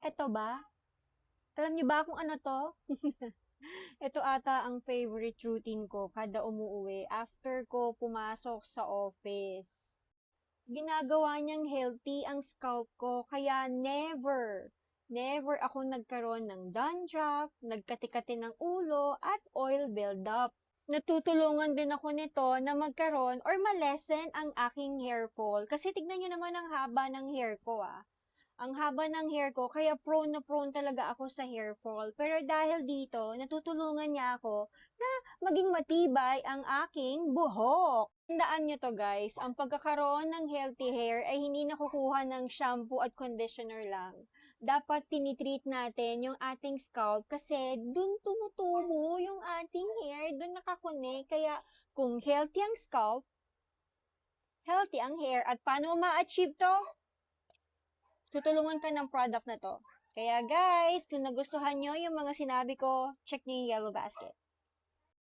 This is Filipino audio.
Eto ba? Alam niyo ba kung ano 'to? Ito ata ang favorite routine ko kada umuuwi after ko pumasok sa office. Ginagawa niyang healthy ang scalp ko kaya never ako nagkaroon ng dandruff, nagkati-kati ng ulo at oil buildup. Natutulungan din ako nito na magkaroon or ma-lessen ang aking hair fall. Kasi tignan niyo naman ang haba ng hair ko ang haba ng hair ko, kaya prone na prone talaga ako sa hair fall. Pero dahil dito, natutulungan niya ako na maging matibay ang aking buhok. Tandaan nyo to guys, ang pagkakaroon ng healthy hair ay hindi nakukuha ng shampoo at conditioner lang. Dapat tinitreat natin yung ating scalp kasi dun tumutubo yung ating hair, dun nakakonek. Kaya kung healthy ang scalp, healthy ang hair. At paano ma-achieve to? Tutulungan ka ng product na to. Kaya guys, kung nagustuhan nyo yung mga sinabi ko, check nyo yung Yellow Basket.